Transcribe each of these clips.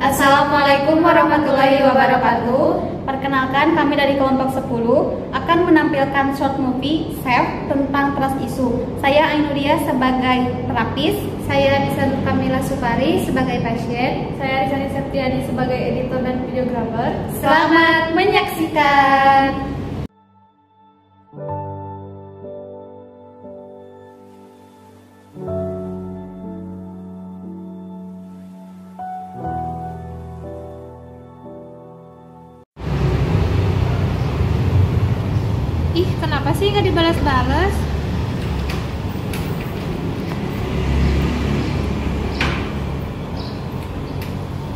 Assalamualaikum warahmatullahi wabarakatuh. Perkenalkan, kami dari kelompok 10 akan menampilkan short movie Chef tentang trust issue. Saya Ainuria sebagai terapis, saya Nisa Kamila Sukari sebagai pasien, saya Rizani Septiani sebagai editor dan videografer. Selamat menyaksikan. Ih, kenapa sih nggak dibalas-balas?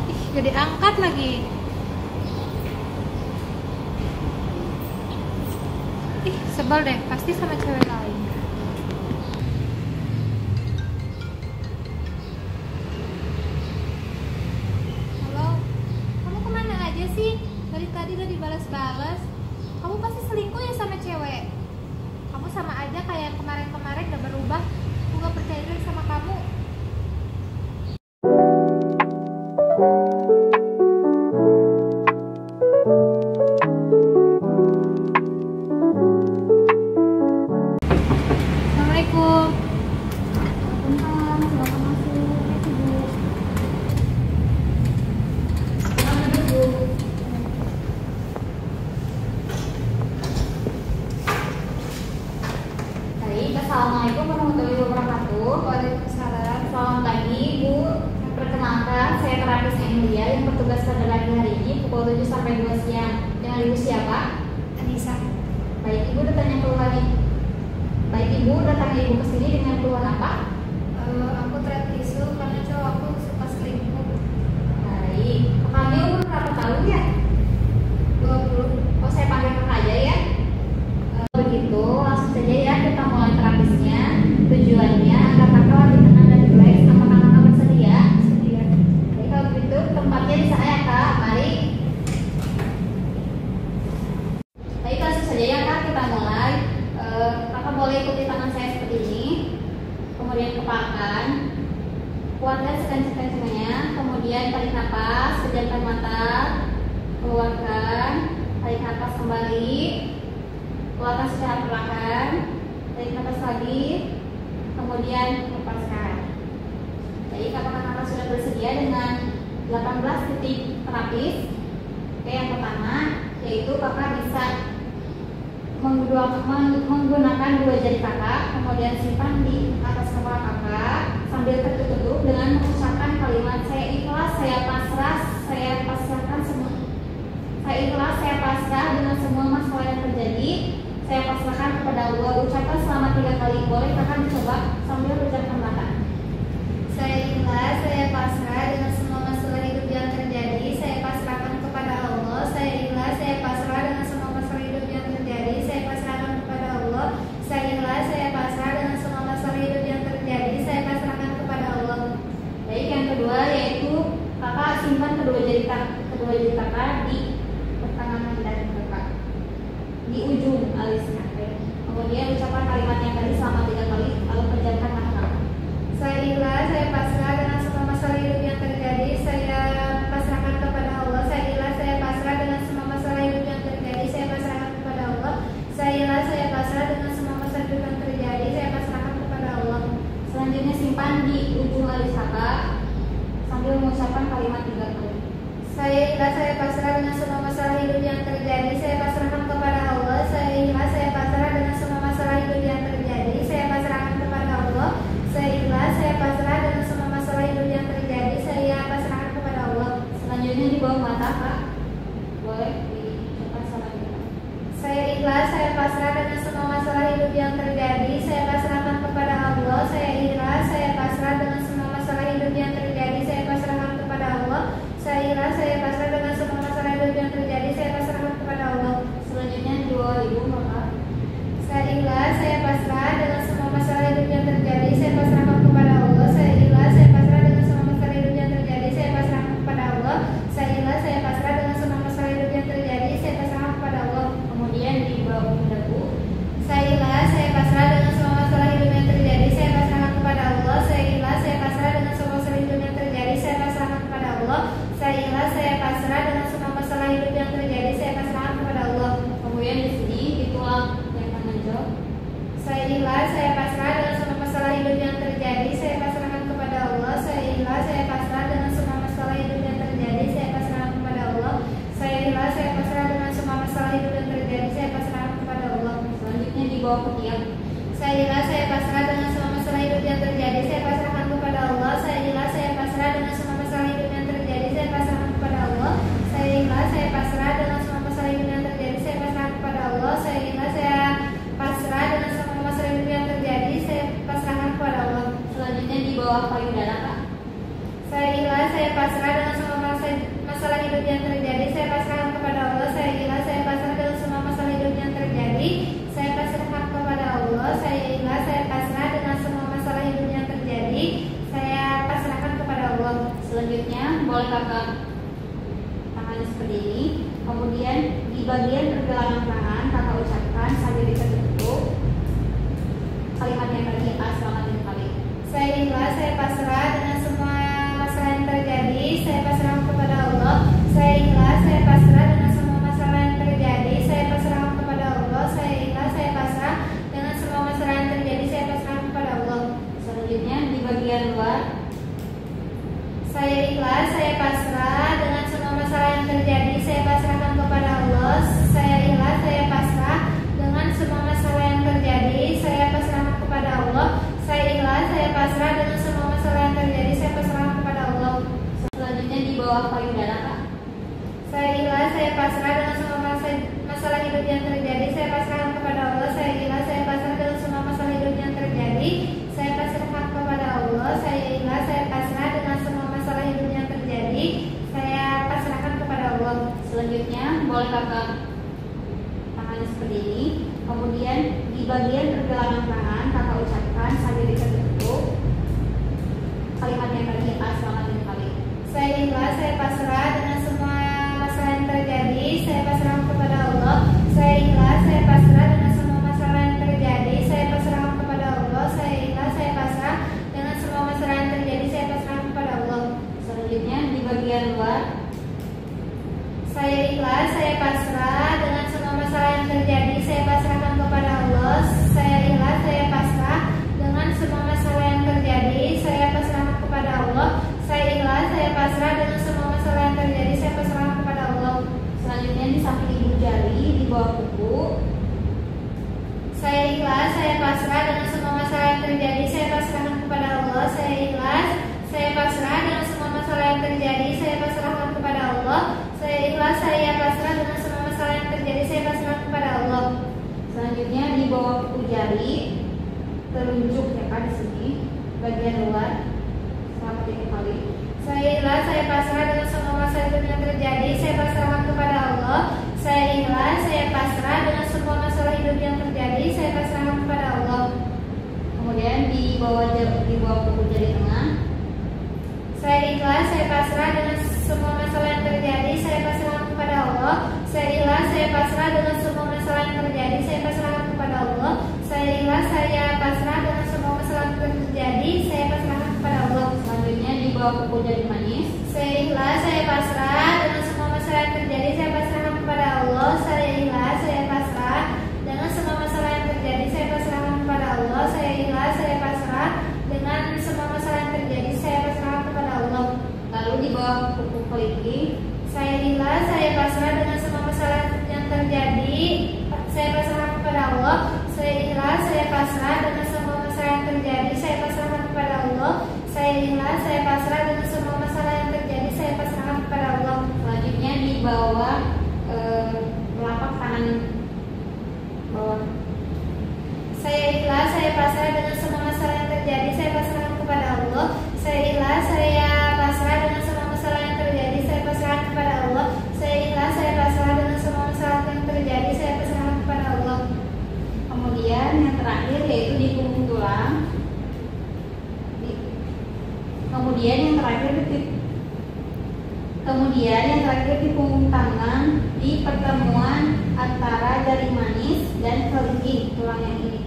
Ih, nggak diangkat lagi. Ih, sebel deh, pasti sama cewek lain. Halo, kamu kemana aja sih? Dari tadi udah dibalas-balas. Kamu pasti selingkuh ya sama cewek. Kamu sama aja kayak yang kemarin-kemarin, gak berubah. Aku gak percaya diri sama kamu. Assalamualaikum. Assalamualaikum warahmatullahi wabarakatuh. Waalaikumsalam. Selamat pagi, Bu. Perkenalkan, saya terapis Ainuria yang bertugas pada pagi hari ini pukul 7 sampai 2 siang. Dengan Ibu siapa? Anissa. Baik, Ibu datangnya keluhan. Baik, Ibu datangnya Ibu ke sini dengan keluhan apa? Aku trust issue karena cowok aku suka selingkuh. Baik. Kakaknya umur berapa tahun ya? 20. Oh, saya panggil kakak aja ya. Begitu, langsung saja ya kita mulai terapisnya. Tujuannya agar kakak lebih tenang dan rileks. Apakah kakak bersedia? Sedia. Jadi kalau begitu tempatnya di sana ya kak. Mari. Baik, langsung saja ya kak, kita mulai. Kakak boleh ikuti tangan saya seperti ini. Kemudian kepalkan. Kuatkan sekencang-kencangnya. Kemudian tarik nafas, pejamkan mata. Keluarkan. Tarik nafas kembali. Keluarkan secara perlahan. Tarik nafas lagi. Kemudian lepaskan. Jadi apakah kakak sudah bersedia dengan 18 titik terapis? Oke, yang pertama yaitu kakak bisa menggunakan dua jari kakak, kemudian simpan di atas kepala kakak sambil tertutup dengan mengucapkan kalimat saya ikhlas, saya pasrah, saya pasrahkan semua. Saya ikhlas, saya pasrah dengan semua masalah yang terjadi. Saya pasrahkan kepada Allah. Ucapkan selama 3 kali. Boleh kakak dicoba sambil pejamkan mata. Saya ikhlas, saya pasrah dengan semua masalah hidup yang terjadi. Saya pasrahkan kepada Allah. Saya ikhlas, saya pasrah dengan semua masalah hidup yang terjadi. Saya pasrahkan kepada Allah. Saya ikhlas, saya pasrah dengan semua masalah hidup yang terjadi. Saya pasrahkan kepada Allah. Baik, yang kedua yaitu kakak simpan kedua jari kakak di pertengahan dari kakak, di ujung alisnya. Kemudian ucapkan kalimat yang tadi selama 3 kali, lalu pejamkan mata kakak. Saya ikhlas, saya pasrah dengan semua masalah hidup yang terjadi. Saya pasrahkan kepada Allah. Saya ikhlas, saya pasrah dengan semua masalah hidup yang terjadi. Saya pasrahkan kepada Allah. Saya ikhlas, saya pasrah dengan semua masalah hidup yang terjadi. Saya pasrahkan kepada Allah. Selanjutnya simpan di ujung alis kakak sambil mengucapkan kalimat 3 kali. Saya ikhlas, saya pasrah dengan semua masalah hidup yang terjadi. Saya pasrahkan kepada Allah. Saya ikhlas, saya pasrah dengan semua masalah hidup yang terjadi. Saya pasrahkan kepada Allah. Saya ikhlas, saya pasrah dengan semua masalah hidup yang terjadi. Saya pasrahkan kepada Allah. Selanjutnya di bawah mata kak, boleh diucapkan sama kita. Saya ikhlas, saya pasrah dengan semua masalah hidup yang terjadi. Saya pasrahkan kepada Allah. Saya ikhlas, saya pasrah dengan semua masalah hidup yang terjadi. Saya pasrahkan kepada Allah. Saya ikhlas, saya pasrah dengan semua masalah hidup yang terjadi. Saya pasrahkan kepada Allah. Selanjutnya di bawah ibu mata. bawah payudara, Kak. Saya ikhlas, saya pasrah dengan semua masalah hidup yang terjadi. Saya pasrahkan kepada Allah. Saya ikhlas, saya pasrah dengan semua masalah hidup yang terjadi. Saya pasrahkan kepada Allah. Saya ikhlas, saya pasrah dengan semua masalah hidup yang terjadi. Saya pasrahkan kepada Allah. Selanjutnya boleh Kakak tangannya seperti ini. Kemudian di bagian pergelangan tangan Kakak ucapkan sambil ditutup kalimat yang tadi selama 3 kali. Saya ikhlas, saya pasrah dengan semua masalah yang terjadi. Saya pasrahkan kepada Allah. Saya ikhlas, saya pasrah dengan semua masalah yang terjadi. Saya pasrahkan kepada Allah. Saya ikhlas, saya pasrah dengan semua masalah yang terjadi. Saya pasrahkan kepada Allah. Selanjutnya di bagian luar. Saya ikhlas, saya pasrah dengan semua masalah yang terjadi. Saya pasrahkan kepada Allah. Saya ikhlas, saya pasrah dengan semua masalah yang terjadi. Saya pasrahkan kepada Allah. Saya ikhlas, saya pasrah dengan semua masalah yang terjadi. Saya pasrahkan kepada Allah. Selanjutnya di bawah payudara, Kak. Saya ikhlas, saya pasrah dengan semua masalah hidup yang terjadi. Saya pasrahkan kepada Allah. Saya ikhlas, saya pasrah dengan semua masalah hidup yang terjadi. Saya pasrahkan kepada Allah. Saya ikhlas, saya pasrah dengan semua masalah hidup yang terjadi. Saya pasrahkan kepada Allah. Selanjutnya boleh Kakak tangannya seperti ini. Kemudian di bagian pergelangan tangan Kakak ucapkan sambil ditutup kalimat yang tadi selama 3 kali. Saya ikhlas, saya pasrah dengan semua masalah yang terjadi. Saya pasrahkan kepada Allah. Saya ikhlas, saya pasrah dengan semua masalah yang terjadi. Saya pasrahkan kepada Allah. Saya ikhlas, saya pasrah dengan semua masalah yang terjadi. Saya pasrahkan kepada Allah. Selanjutnya di bagian luar. Saya ikhlas, saya pasrah dengan semua masalah yang terjadi. Saya pasrahkan kepada Allah. Saya ikhlas, saya pasrah dengan semua masalah yang terjadi. Saya pasrahkan kepada Allah. Saya ikhlas, saya pasrah dengan semua masalah yang terjadi. Saya pasrahkan kepada Allah. Selanjutnya di samping ibu jari di bawah kuku. Saya ikhlas, saya pasrah dengan semua masalah yang terjadi. Saya pasrahkan kepada Allah. Saya ikhlas, saya pasrah dengan semua masalah yang terjadi. Saya pasrahkan kepada Allah. Saya ikhlas, saya pasrah dengan semua masalah yang terjadi. Saya pasrahkan kepada Allah. Selanjutnya di bawah kuku jari terunjuk ya Kak di sini bagian luar selama 3 kali. Saya ikhlas, saya pasrah dengan semua masalah hidup yang terjadi. Saya pasrahkan kepada Allah. Saya ikhlas, saya pasrah dengan semua masalah hidup yang terjadi. Saya pasrahkan kepada Allah. Kemudian di bawah kuku jari tengah. Saya ikhlas, saya pasrah dengan semua masalah yang terjadi. Saya pasrahkan kepada Allah. Saya ikhlas, saya pasrah dengan semua masalah yang terjadi. Saya pasrahkan kepada Allah. Saya ikhlas, saya pasrah dengan semua masalah yang terjadi. Saya pasrahkan kepada Allah. Selanjutnya di bawah kuku jari manis. Saya ikhlas, saya pasrah dengan semua masalah yang terjadi. Saya pasrahkan kepada Allah. Saya ikhlas, saya pasrah dengan semua masalah yang terjadi. Saya pasrahkan kepada Allah. Saya ikhlas, saya pasrah dengan semua masalah yang terjadi. Saya pasrahkan kepada Allah. Lalu di bawah kuku kelingking. Saya ikhlas, saya pasrah dengan semua masalah yang terjadi. Saya pasrahkan kepada Allah. Saya ikhlas, saya pasrah dengan semua masalah yang terjadi. Saya pasrahkan kepada Allah. Saya ikhlas, saya pasrah dengan semua masalah yang terjadi. Saya pasrahkan kepada Allah. Selanjutnya di bawah telapak tangan bawah. Saya ikhlas, saya pasrah dengan semua masalah yang terjadi. Saya pasrahkan kepada Allah. Saya ikhlas, saya pasrah dengan semua masalah yang terjadi. Saya pasrahkan kepada Allah. Saya ikhlas, saya pasrah dengan semua masalah yang terjadi. Saya pasrahkan kepada Allah. Kemudian yang terakhir yaitu di punggung tulang. Kemudian yang terakhir di punggung tangan di pertemuan antara jari manis dan kelingking tulang yang ini.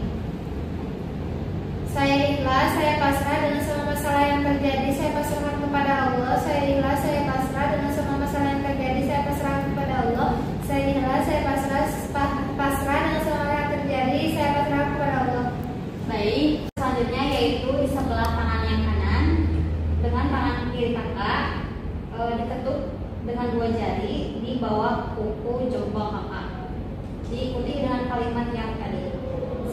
Saya ikhlas, saya pasrah dengan semua masalah yang terjadi. Saya pasrahkan kepada Allah. Saya ikhlas, saya pasrah dengan semua masalah yang terjadi. Saya pasrahkan kepada Allah. Saya ikhlas, saya pasrah dengan semua yang terjadi. Saya pasrahkan kepada Allah. Baik, selanjutnya yaitu di sebelah tangan yang kanan dengan tangan kiri kakak diketuk dengan 2 jari di bawah kuku jempol kakak. Diikuti dengan kalimat yang tadi.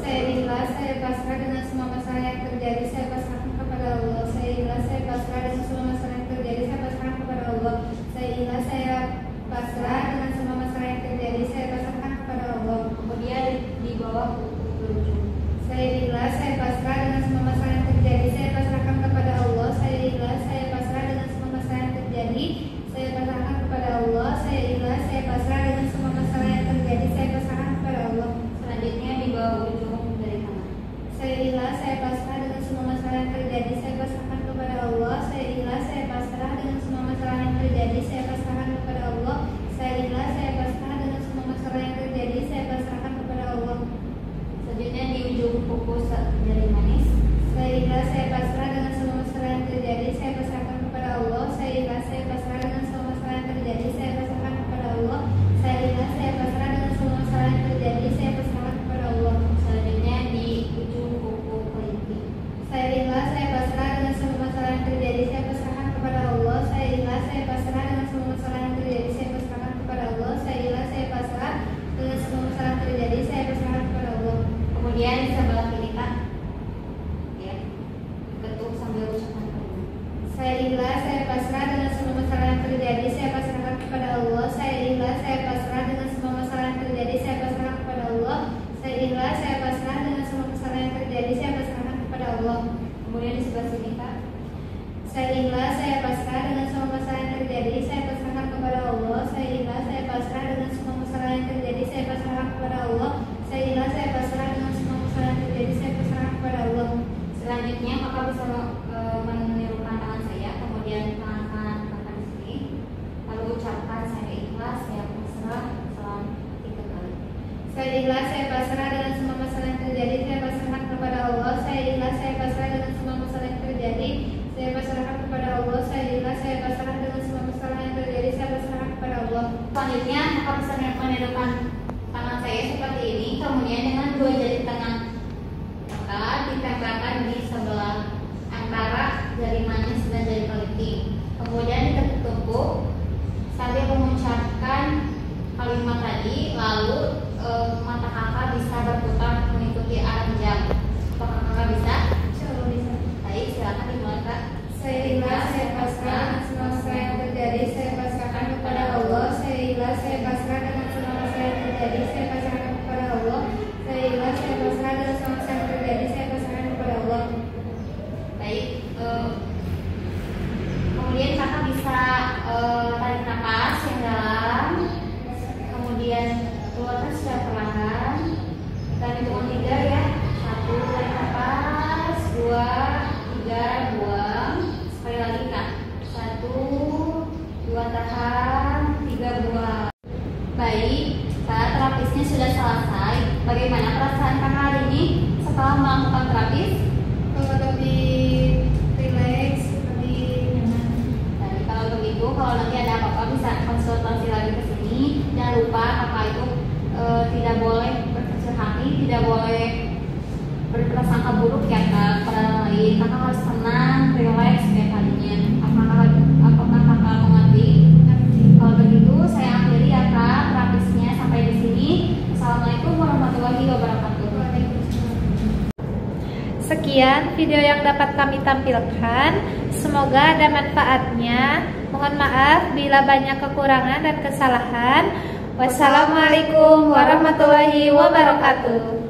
Saya ikhlas, saya pasrah dengan semua masalah yang terjadi. Saya pasrahkan kepada Allah. Saya ikhlas, saya pasrah dengan semua masalah yang terjadi. Saya pasrahkan kepada Allah. Saya ikhlas, saya pasrah dengan semua masalah yang terjadi. Saya pasrahkan kepada Allah. Kemudian di bawah kuku telunjuk. Saya ikhlas, saya pasrah dengan semua masalah yang terjadi. Saya pasrahkan kepada Allah. Saya ikhlas, saya pasrah dengan semua masalah yang terjadi, saya pasrahkan kepada Allah. Saya ikhlas, saya pasrah dengan semua masalah yang terjadi, saya pasrahkan kepada Allah. Saya ikhlas, saya pasrah dengan semua masalah yang terjadi, saya pasrahkan kepada Allah. Kemudian di sebelah sini Kak. Saya ikhlas, saya pasrah dengan semua masalah yang terjadi, saya pasrahkan kepada Allah. Saya ikhlas, saya pasrah dengan semua masalah yang terjadi, saya pasrahkan kepada Allah. Saya ikhlas, saya pasrah dengan semua masalah yang terjadi, saya pasrahkan kepada Allah. Selanjutnya Kakak bisa menirukan tangan saya, kemudian tangan Kakak di sini, lalu ucapkan saya ikhlas, saya pasrah selama 3 kali. Saya ikhlas, saya pasrah dengan semua masalah yang terjadi, saya pasrahkan kepada Allah. Saya ikhlas, saya pasrah dengan semua masalah yang terjadi, saya pasrahkan kepada Allah. Saya ikhlas, saya pasrah dengan semua masalah yang terjadi, saya pasrahkan kepada Allah. Selanjutnya Kakak bisa menirukan tangan saya seperti ini, kemudian dengan 2 jari tangan Kakak ditempelkan di sebelah antara jari manis dan jari kelingking. Kemudian ditekuk-tekuk sambil mengucapkan kalimat tadi, lalu mata Kakak bisa berputar mengikuti arah jam. Apakah Kakak bisa? Coba bisa. Baik, silakan dimulai Kak. Saya ikhlas, saya pasrah dengan semua masalah yang terjadi, saya pasrahkan kepada Allah. Saya ikhlas, saya pasrah dengan semua masalah yang terjadi, saya pasrahkan kepada Allah. Saya ikhlas, saya pasrah dengan semua masalah yang terjadi, saya pasrahkan kepada Allah. Baik, kemudian Kakak bisa tarik nafas yang dalam, kemudian keluarkan secara perlahan, dan hitungan 3 ya. 1, tarik nafas, 2, 3, buang. Sekali lagi Kak. 1, 2, tahan, 3, buang. Baik, Kak, terapisnya sudah selesai. Bagaimana perasaan Kakak hari ini setelah melakukan terapis? Lebih rileks, lebih nyaman. Baik, kalau begitu, kalau nanti ada apa-apa bisa konsultasi lagi ke sini. Jangan lupa Kakak itu tidak boleh berkecil hati, tidak boleh berprasangka buruk ya Kak pada orang lain. Kakak harus tenang, relax setiap harinya. Apakah Kakak mengerti? Kalau begitu, saya akhiri ya Kak terapisnya sampai di sini. Assalamualaikum warahmatullahi wabarakatuh. Sekian video yang dapat kami tampilkan. Semoga ada manfaatnya. Mohon maaf bila banyak kekurangan dan kesalahan. Wassalamualaikum warahmatullahi wabarakatuh.